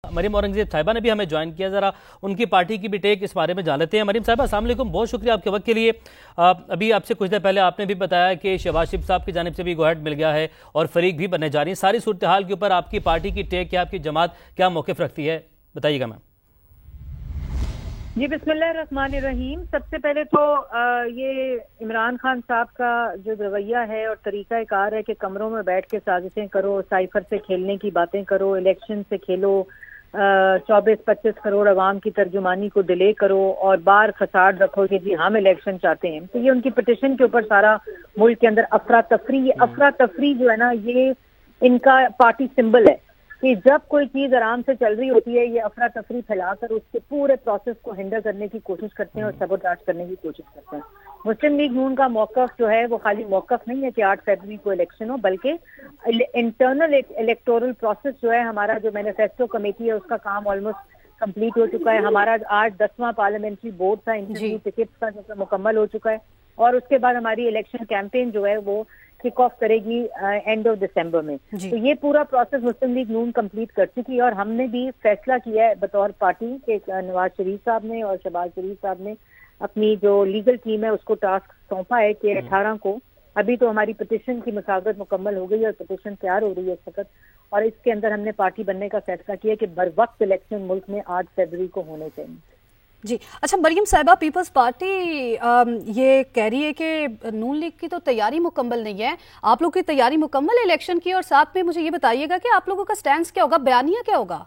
مریم اورنگزیب صاحبہ نے بھی ہمیں جوائن کیا، ذرا ان کی پارٹی کی بھی ٹیک اس بارے میں جان لیتے ہیں۔ مریم صاحبہ السلام علیکم، بہت شکریہ آپ کے وقت کے لیے۔ ابھی آپ سے کچھ دیر پہلے آپ نے بھی بتایا کہ شہباز شریف صاحب کی جانب سے بھی گو ہیڈ مل گیا ہے اور فریق بھی بننے جا رہی ہیں۔ ساری صورتحال کے اوپر آپ کی پارٹی کی ٹیک کیا، آپ کی جماعت کیا موقف رکھتی ہے، بتائیے گا میم۔ جی بسم اللہ الرحمن الرحیم۔ سب سے پہلے تو یہ عمران خان صاحب کا جو رویہ ہے اور طریقہ کار ہے کہ کمروں میں بیٹھ کے سازشیں کرو، سائفر سے کھیلنے کی باتیں کرو، الیکشن سے کھیلو، 24-25 کروڑ عوام کی ترجمانی کو ڈیلے کرو اور بار فساد رکھو کہ جی ہم الیکشن چاہتے ہیں، تو یہ ان کی پٹیشن کے اوپر سارا ملک کے اندر افراتفری جو ہے نا، یہ ان کا پارٹی سمبل ہے کہ جب کوئی چیز آرام سے چل رہی ہوتی ہے یہ افراتفری پھیلا کر اس کے پورے پروسیس کو ہینڈل کرنے کی کوشش کرتے ہیں اور سبوٹاج کرنے کی کوشش کرتے ہیں۔ مسلم لیگ نون کا موقف جو ہے وہ خالی موقف نہیں ہے کہ 8 فروری کو الیکشن ہو، بلکہ انٹرنل الیکٹورل پروسیس جو ہے، ہمارا جو مینیفیسٹو کمیٹی ہے اس کا کام آلموسٹ کمپلیٹ ہو چکا ہے۔ ہمارا آج 10واں پارلیمنٹری بورڈ تھا انٹرویو ٹکٹس کا، جو مکمل ہو چکا ہے، اور اس کے بعد ہماری الیکشن کیمپین جو ہے وہ کک آف کرے گی اینڈ آف دسمبر میں۔ تو یہ پورا پروسیس مسلم لیگ نون کمپلیٹ کر چکی ہے، اور ہم نے بھی فیصلہ کیا ہے بطور پارٹی کہ نواز شریف صاحب نے اور شہباز شریف صاحب نے اپنی جو لیگل ٹیم ہے اس کو ٹاسک سونپا ہے کہ 18 کو، ابھی تو ہماری پٹیشن کی مساغت مکمل ہو گئی ہے اور پٹیشن تیار ہو رہی ہے اس وقت، اور اس کے اندر ہم نے پارٹی بننے کا فیصلہ کیا کہ بر وقت الیکشن ملک میں 8 فروری کو ہونے چاہیے۔ جی اچھا مریم صاحبہ، پیپلز پارٹی یہ کہہ رہی ہے کہ نون لیگ کی تو تیاری مکمل نہیں ہے، آپ لوگ کی تیاری مکمل ہے الیکشن کی؟ اور ساتھ میں مجھے یہ بتائیے گا کہ آپ لوگوں کا سٹینس کیا ہوگا، بیانیہ کیا ہوگا؟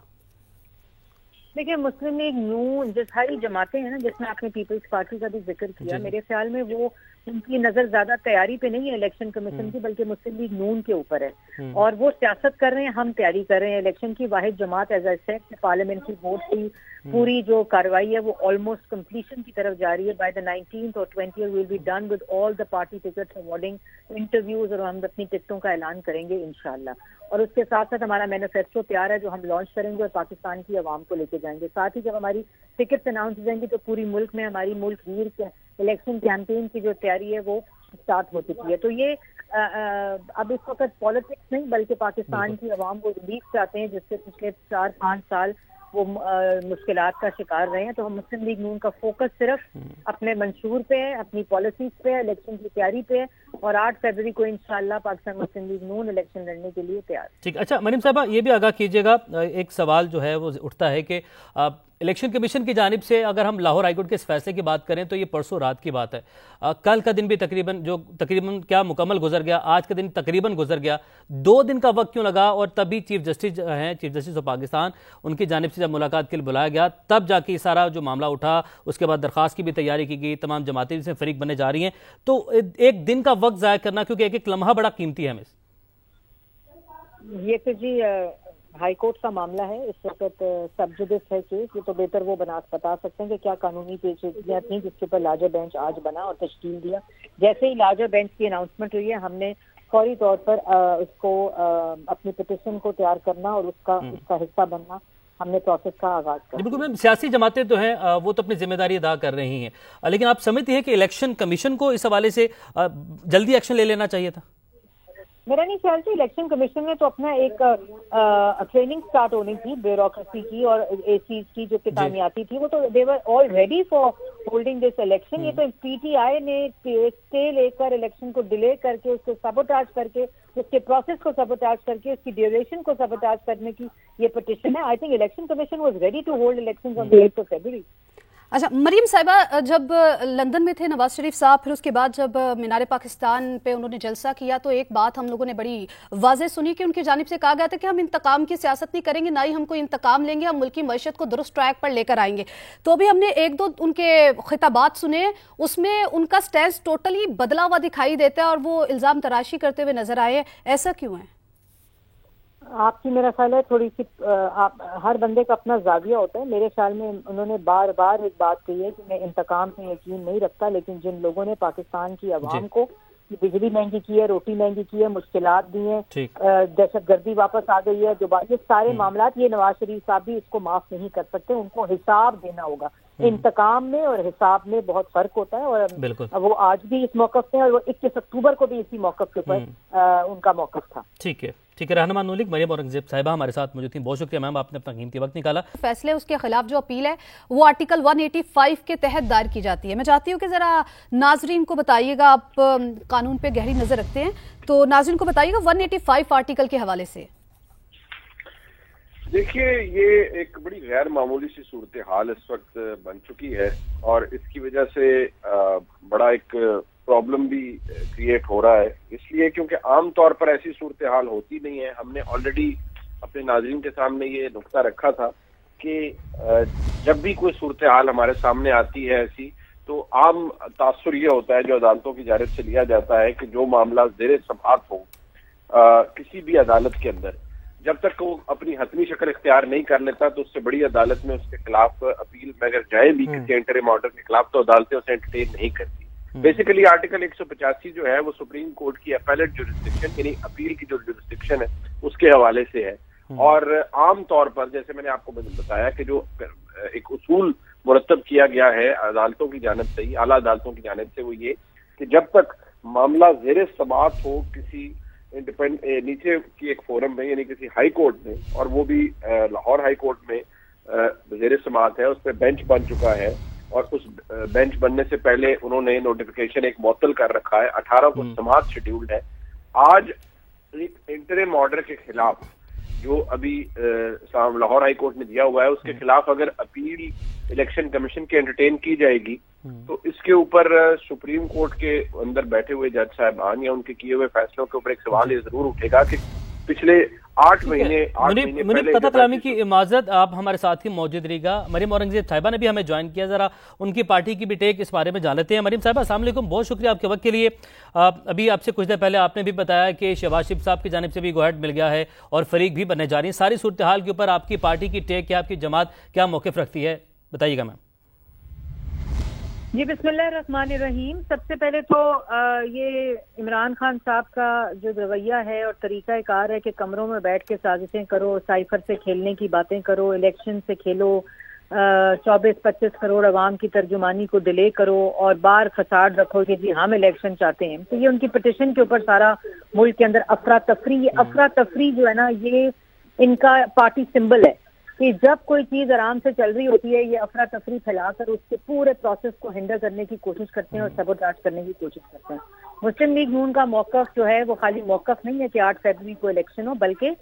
دیکھیں، مسلم لیگ نون جو ساری جماعتیں ہیں نا، جس میں آپ نے پیپلز پارٹی کا بھی ذکر کیا، میرے خیال میں وہ ان کی نظر زیادہ تیاری پہ نہیں ہے الیکشن کمیشن کی، بلکہ مسلم لیگ نون کے اوپر ہے، اور وہ سیاست کر رہے ہیں، ہم تیاری کر رہے ہیں۔ الیکشن کی واحد جماعت as a set parliamentary board کی پوری جو کاروائی ہے وہ آلموسٹ کمپلیشن کی طرف جاری ہے۔ بائی دا 19th اور 20th will be done with all the party tickets awarding interviews, اور ہم اپنی ٹکٹوں کا اعلان کریں گے انشاءاللہ، اور اس کے ساتھ ساتھ ہمارا مینیفیسٹو تیار ہے جو ہم لانچ کریں گے اور پاکستان کی عوام کو لے کے جائیں گے۔ ساتھ ہی جب ہماری ٹکٹس اناؤنس ہو جائیں گی تو پوری ملک میں ہماری ملک گیر کے الیکشن کیمپین کی جو تیاری ہے وہ اسٹارٹ ہو چکی ہے۔ تو یہ اب اس وقت پالیٹکس نہیں بلکہ پاکستان کی عوام وہ ریلیف چاہتے ہیں جس سے پچھلے 4-5 سال وہ مشکلات کا شکار رہے ہیں۔ تو ہم مسلم لیگ نون کا فوکس صرف اپنے منشور پہ ہے، اپنی پالیسیز پہ ہے، الیکشن کی تیاری پہ ہے، اور 8 فروری کو انشاءاللہ پاکستان مسلم لیگ نون الیکشن لڑنے کے لیے تیار۔ ٹھیک، اچھا مریم صاحبہ یہ بھی آگاہ کیجیے گا، ایک سوال جو ہے وہ اٹھتا ہے کہ الیکشن کمیشن کی جانب سے اگر ہم لاہور ہائی کورٹ کے اس فیصلے کی بات کریں تو یہ پرسوں رات کی بات ہے، کل کا دن بھی تقریباً کیا مکمل گزر گیا، آج کا دن تقریباً گزر گیا، 2 دن کا وقت کیوں لگا؟ اور تبھی چیف جسٹس ہیں، چیف جسٹس آف پاکستان، ان کی جانب سے جب ملاقات کے لیے بلایا گیا تب جا کے یہ سارا جو معاملہ اٹھا، اس کے بعد درخواست کی بھی تیاری کی گئی، تمام جماعتیں جس میں فریق بننے جا رہی ہیں، تو ایک دن کا وقت ضائع کرنا، کیونکہ ایک ایک لمحہ بڑا قیمتی ہے ہمیں۔ یہ تو جی ہائی کورٹ کا معاملہ ہے، اس وقت سب جوڈس ہے کیس، یہ تو بہتر وہ بتا سکتے ہیں کہ کیا قانونی پیچیدگیاں تھیں جس کے اوپر لارجر بینچ آج بنا اور تشکیل دیا۔ جیسے ہی لارجر بینچ کی اناؤنسمنٹ ہوئی ہے، ہم نے فوری طور پر اس کو اپنی پٹیشن کو تیار کرنا اور اس کا حصہ بننا، ہم نے پروسیس کا آغاز کیا۔ بالکل میم، سیاسی جماعتیں تو ہیں وہ تو اپنی ذمہ داری ادا کر رہی ہیں، لیکن آپ سمجھتی ہیں کہ الیکشن کمیشن کو اس حوالے سے جلدی ایکشن لے لینا چاہیے تھا؟ میرا نہیں خیال سے الیکشن کمیشن نے تو اپنا ایک ٹریننگ سٹارٹ ہونی تھی بیوروکریسی کی اور اے چیز کی جو کتابیاتی تھی، وہ تو they were all ready for holding this election. یہ تو پی ٹی آئی نے اسٹے لے کر الیکشن کو ڈیلے کر کے، اس کو سبوٹاج کر کے، اس کے پروسیس کو سبوٹاج کر کے، اس کی ڈیوریشن کو سبوٹاج کرنے کی یہ پٹیشن ہے۔ I think election commission was ready to hold election on 8 فروری۔ اچھا مریم صاحبہ، جب لندن میں تھے نواز شریف صاحب، پھر اس کے بعد جب مینار پاکستان پہ انہوں نے جلسہ کیا تو ایک بات ہم لوگوں نے بڑی واضح سنی کہ ان کی جانب سے کہا گیا تھا کہ ہم انتقام کی سیاست نہیں کریں گے، نہ ہی ہم کوئی انتقام لیں گے، ہم ملکی معیشت کو درست ٹریک پر لے کر آئیں گے۔ تو ابھی ہم نے 1-2 ان کے خطابات سنے، اس میں ان کا سٹینس ٹوٹلی بدلا ہوا دکھائی دیتا ہے اور وہ الزام تراشی کرتے ہوئے نظر آئے ہیں، ایسا کیوں ہے؟ آپ کی میرا خیال ہے تھوڑی سی ہر بندے کا اپنا زاویہ ہوتا ہے۔ میرے خیال میں انہوں نے بار بار ایک بات کہی ہے کہ میں انتقام میں یقین نہیں رکھتا، لیکن جن لوگوں نے پاکستان کی عوام کو بجلی مہنگی کی ہے، روٹی مہنگی کی ہے، مشکلات دی ہیں، دہشت گردی واپس آ گئی ہے، یہ سارے معاملات، یہ نواز شریف صاحب بھی اس کو معاف نہیں کر سکتے، ان کو حساب دینا ہوگا۔ انتقام میں اور حساب میں بہت فرق ہوتا ہے، اور وہ آج بھی اس موقف پہ، اور وہ 21 اکتوبر کو بھی اسی موقف کے اوپر ان کا موقف تھا۔ ٹھیک ہے رہنما نون لیگ مریم اورنگزیب صاحبہ ہمارے ساتھ موجود تھیں، بہت شکریہ میم، آپ نے اپنا قیمتی وقت نکالا۔ فیصلے اس کے خلاف جو اپیل ہے وہ آرٹیکل 185 کے تحت دائر کی جاتی ہے۔ میں چاہتی ہوں کہ ذرا ناظرین کو بتائیے گا، آپ قانون پہ گہری نظر رکھتے ہیں، تو ناظرین کو بتائیے گا 185 آرٹیکل کے حوالے سے۔ دیکھیے، یہ ایک بڑی غیر معمولی سی صورتحال اس وقت بن چکی ہے، اور اس کی وجہ سے بڑا ایک پرابلم بھی کریٹ ہو رہا ہے، اس لیے کیونکہ عام طور پر ایسی صورتحال ہوتی نہیں ہے۔ ہم نے آلریڈی اپنے ناظرین کے سامنے یہ نقطہ رکھا تھا کہ جب بھی کوئی صورتحال ہمارے سامنے آتی ہے ایسی، تو عام تاثر یہ ہوتا ہے جو عدالتوں کی جانب سے لیا جاتا ہے کہ جو معاملہ زیر سماعت ہو کسی بھی عدالت کے اندر، جب تک وہ اپنی حتمی شکل اختیار نہیں کر لیتا تو اس سے بڑی عدالت میں اس کے خلاف اپیل میں اگر جائے بھی کسی انٹرم آرڈر کے خلاف، تو عدالتیں اسے انٹرٹین نہیں کرتی۔ بیسیکلی آرٹیکل 185 جو ہے وہ سپریم کورٹ کی اپیلیٹ جورسڈکشن، یعنی اپیل کی جو جورسڈکشن ہے اس کے حوالے سے ہے، اور عام طور پر جیسے میں نے آپ کو بتایا کہ جو ایک اصول مرتب کیا گیا ہے عدالتوں کی جانب سے، اعلیٰ عدالتوں کی جانب سے، وہ یہ کہ جب تک معاملہ زیر سماعت ہو کسی نیچے کی ایک فورم میں، یعنی کسی ہائی کورٹ میں، اور وہ بھی لاہور ہائی کورٹ میں زیر سماعت ہے، اس پہ بینچ بن چکا ہے، اور اس بینچ بننے سے پہلے انہوں نے نوٹیفیکیشن ایک معطل کر رکھا ہے، 18 کو سماعت شیڈیولڈ ہے۔ آج انٹرم آرڈر کے خلاف جو ابھی لاہور ہائی کورٹ نے دیا ہوا ہے، اس کے خلاف اگر اپیل الیکشن کمیشن کے انٹرٹین کی جائے گی تو اس کے اوپر سپریم کورٹ کے اندر بیٹھے ہوئے جج صاحبان یا ان کے کیے ہوئے فیصلوں کے اوپر ایک سوال یہ ضرور اٹھے گا کہ پچھلے 8 مہینے منیب قطع کلامی کی معذرت، آپ ہمارے ساتھ ہی موجود رہی گا۔ مریم اورنگزیب صاحبہ نے بھی ہمیں جوائن کیا، ذرا ان کی پارٹی کی بھی ٹیک اس بارے میں جان لیتے ہیں۔ مریم صاحبہ السلام علیکم، بہت شکریہ آپ کے وقت کے لیے۔ ابھی آپ سے کچھ دیر پہلے آپ نے بھی بتایا کہ شہباز شریف صاحب کی جانب سے بھی گو ہیڈ مل گیا ہے اور فریق بھی بننے جا رہی ہیں۔ ساری صورتحال کے اوپر آپ کی پارٹی کی ٹیک کیا، آپ کی جماعت کیا موقف رکھتی ہے، بتائیے گا میم۔ جی بسم اللہ الرحمن الرحیم۔ سب سے پہلے تو یہ عمران خان صاحب کا جو رویہ ہے اور طریقہ کار ہے کہ کمروں میں بیٹھ کے سازشیں کرو، سائفر سے کھیلنے کی باتیں کرو، الیکشن سے کھیلو، 24-25 کروڑ عوام کی ترجمانی کو ڈیلے کرو اور بار فساد رکھو کہ جی ہم الیکشن چاہتے ہیں، تو یہ ان کی پٹیشن کے اوپر سارا ملک کے اندر افراتفری، یہ افراتفری جو ہے نا، یہ ان کا پارٹی سمبل ہے کہ جب کوئی چیز آرام سے چل رہی ہوتی ہے یہ افراتفری پھیلا کر اس کے پورے پروسیس کو ہینڈل کرنے کی کوشش کرتے ہیں اور سبوٹاج کرنے کی کوشش کرتے ہیں۔ مسلم لیگ نون کا موقف جو ہے وہ خالی موقف نہیں ہے کہ 8 فروری کو الیکشن ہو، بلکہ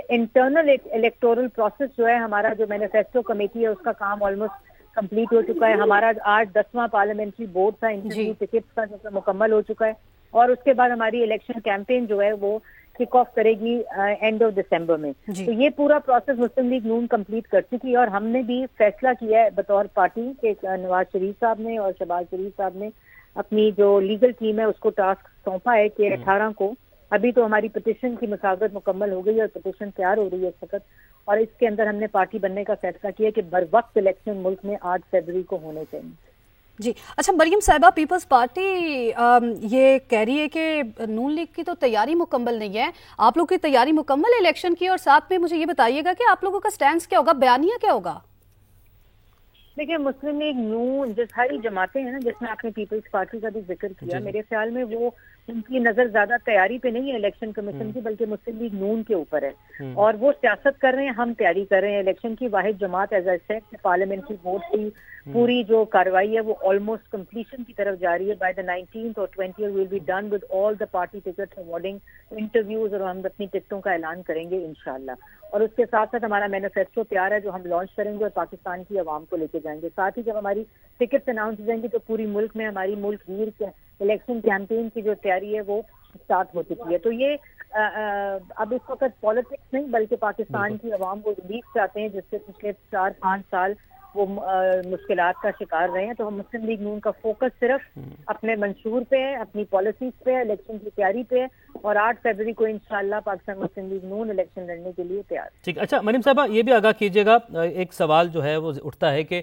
انٹرنل الیکٹورل پروسیس جو ہے ہمارا، جو مینیفیسٹو کمیٹی ہے اس کا کام آلموسٹ کمپلیٹ ہو چکا ہے۔ ہمارا آج 10واں پارلیمنٹری بورڈ تھا، انٹرویو ٹکٹس کا جو مکمل ہو چکا ہے، اور اس کے بعد ہماری الیکشن کیمپین جو ہے وہ کک آف کرے گی اینڈ آف دسمبر میں۔ تو یہ پورا پروسیس مسلم لیگ نون کمپلیٹ کر چکی ہے، اور ہم نے بھی فیصلہ کیا ہے بطور پارٹی کہ نواز شریف صاحب نے اور شہباز شریف صاحب نے اپنی جو لیگل ٹیم ہے اس کو ٹاسک سونپا ہے کہ 18 کو، ابھی تو ہماری پٹیشن کی مساوت مکمل ہو گئی اور پٹیشن تیار ہو رہی ہے اس وقت، اور اس کے اندر ہم نے پارٹی بننے کا فیصلہ کیا کہ بر وقت الیکشن ملک میں 8 فروری کو ہونے چاہیے۔ جی اچھا، مریم صاحبہ، پیپلز پارٹی یہ کہہ رہی ہے کہ نون لیگ کی تو تیاری مکمل نہیں ہے، آپ لوگ کی تیاری مکمل ہے الیکشن کی، اور ساتھ میں مجھے یہ بتائیے گا کہ آپ لوگوں کا سٹینس کیا ہوگا، بیانیہ کیا ہوگا؟ دیکھیں، مسلم لیگ نون جو ساری جماعتیں ہیں نا، جس میں آپ نے پیپلز پارٹی کا بھی ذکر کیا، میرے خیال میں وہ ان کی نظر زیادہ تیاری پہ نہیں ہے الیکشن کمیشن کی، بلکہ مسلم لیگ نون کے اوپر ہے، اور وہ سیاست کر رہے ہیں، ہم تیاری کر رہے ہیں۔ الیکشن کی واحد جماعت as a set parliamentary board کی پوری جو کاروائی ہے وہ آلموسٹ کمپلیشن کی طرف جاری ہے۔ بائی دا 19th اور 20th will be done with all the party ticket awarding, interviews, اور ہم اپنی ٹکٹوں کا اعلان کریں گے انشاءاللہ، اور اس کے ساتھ ساتھ ہمارا مینیفیسٹو تیار ہے جو ہم لانچ کریں گے اور پاکستان کی عوام کو لے کے جائیں گے۔ ساتھ ہی جب ہماری ٹکٹس اناؤنس ہو جائیں گی تو پوری ملک میں ہماری ملک گیر الیکشن کیمپین کی جو تیاری ہے وہ اسٹارٹ ہو چکی ہے۔ تو یہ اب اس وقت پالیٹکس نہیں بلکہ پاکستان کی عوام کو ریلیف چاہتے ہیں جس سے پچھلے 4-5 سال وہ مشکلات کا شکار رہے ہیں۔ تو ہم مسلم لیگ نون کا فوکس صرف اپنے منشور پہ ہے، اپنی پالیسیز پہ ہے، الیکشن کی تیاری پہ ہے، اور 8 فروری کو انشاءاللہ پاکستان مسلم لیگ نون الیکشن لڑنے کے لیے تیار۔ ٹھیک، اچھا مریم صاحبہ یہ بھی آگاہ کیجیے گا، ایک سوال جو ہے وہ اٹھتا ہے کہ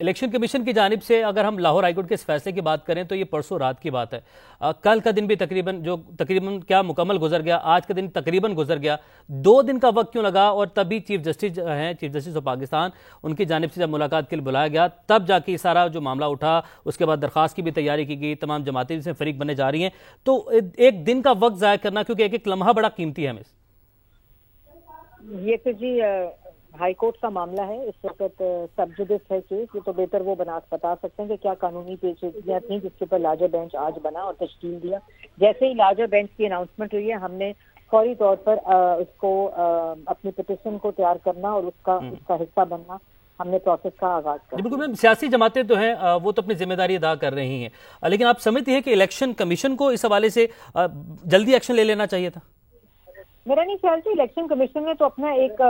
الیکشن کمیشن کی جانب سے اگر ہم لاہور ہائی کورٹ کے اس فیصلے کی بات کریں تو یہ پرسوں رات کی بات ہے. کل کا دن بھی تقریباً کیا مکمل گزر گیا, آج کا دن تقریباً گزر گیا, 2 دن کا وقت کیوں لگا؟ اور تب بھی چیف جسٹس ہیں, چیف جسٹس آف پاکستان, ان کی جانب سے جب ملاقات کے لیے بلایا گیا تب جا کے سارا جو معاملہ اٹھا. اس کے بعد درخواست کی بھی تیاری کی گئی, تمام جماعتیں جس میں فریق بننے جا رہی ہیں. تو ایک دن کا وقت ضائع کرنا, کیونکہ ایک ایک لمحہ بڑا قیمتی ہے ہمیں. یہ تو جی ہائی کورٹ کا معاملہ ہے, اس وقت سب جوڈس ہے کیس, یہ تو بہتر وہ بتا سکتے ہیں کہ کیا قانونی پیچیدگیاں تھیں جس کے اوپر لارجر بینچ آج بنا اور تشکیل دیا. جیسے ہی لارجر بینچ کی اناؤنسمنٹ ہوئی ہے, ہم نے فوری طور پر اس کو اپنی پٹیشن کو تیار کرنا اور اس کا حصہ بننا, ہم نے پروسیس کا آغاز کیا. بالکل میم, سیاسی جماعتیں تو ہیں وہ تو اپنی ذمہ داری ادا کر رہی ہیں, لیکن آپ سمجھتی ہیں کہ الیکشن کمیشن کو اس حوالے سے جلدی ایکشن لے لینا چاہیے تھا؟ میرا نہیں خیال تھا. الیکشن کمیشن نے تو اپنا ایک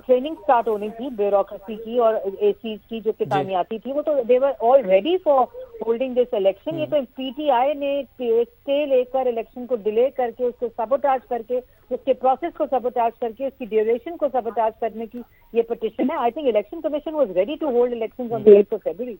ٹریننگ سٹارٹ ہونی تھی بیوروکریسی کی اور اے سیز کی جو کتانیاتی تھی, وہ تو they were all ready for holding this election. یہ تو پی ٹی آئی نے اسٹے لے کر الیکشن کو ڈیلے کر کے, اس کو سبوٹاج کر کے, اس کے پروسیس کو سبوٹاج کر کے, اس کی ڈیوریشن کو سبوٹاج کرنے کی یہ پٹیشن ہے. I think election commission was ready to hold election on the 8th of February.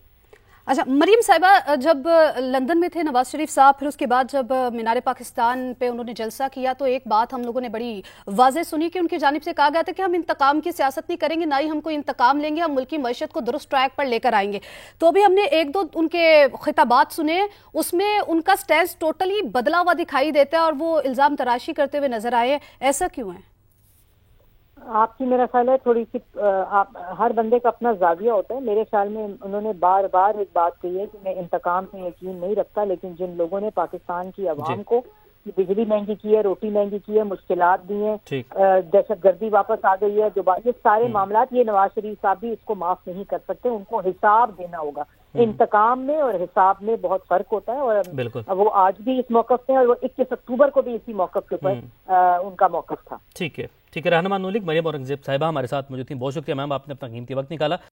اچھا مریم صاحبہ, جب لندن میں تھے نواز شریف صاحب, پھر اس کے بعد جب مینار پاکستان پہ انہوں نے جلسہ کیا, تو ایک بات ہم لوگوں نے بڑی واضح سنی کہ ان کی جانب سے کہا گیا تھا کہ ہم انتقام کی سیاست نہیں کریں گے, نہ ہی ہم کوئی انتقام لیں گے, ہم ملکی معیشت کو درست ٹریک پر لے کر آئیں گے. تو ابھی ہم نے 1-2 ان کے خطابات سنے, اس میں ان کا سٹینس ٹوٹلی بدلا ہوا دکھائی دیتا ہے اور وہ الزام تراشی کرتے ہوئے نظر آئے. ایسا کیوں ہے؟ آپ کی میرا خیال ہے تھوڑی سی ہر بندے کا اپنا زاویہ ہوتا ہے. میرے خیال میں انہوں نے بار بار ایک بات کہی ہے کہ میں انتقام پہ یقین نہیں رکھتا, لیکن جن لوگوں نے پاکستان کی عوام کو بجلی مہنگی کی ہے, روٹی مہنگی کی ہے, مشکلات دی ہیں, دہشت گردی واپس آ گئی ہے, یہ سارے معاملات, یہ نواز شریف صاحب بھی اس کو معاف نہیں کر سکتے. ان کو حساب دینا ہوگا. انتقام میں اور حساب میں بہت فرق ہوتا ہے, اور وہ آج بھی اس موقف پہ, اور وہ 21 اکتوبر کو بھی اسی موقف کے اوپر ان کا موقف تھا. ٹھیک ہے رہنما نون لیگ مریم اورنگزیب صاحبہ ہمارے ساتھ موجود تھیں. بہت شکریہ میم, آپ نے اپنا قیمتی وقت نکالا.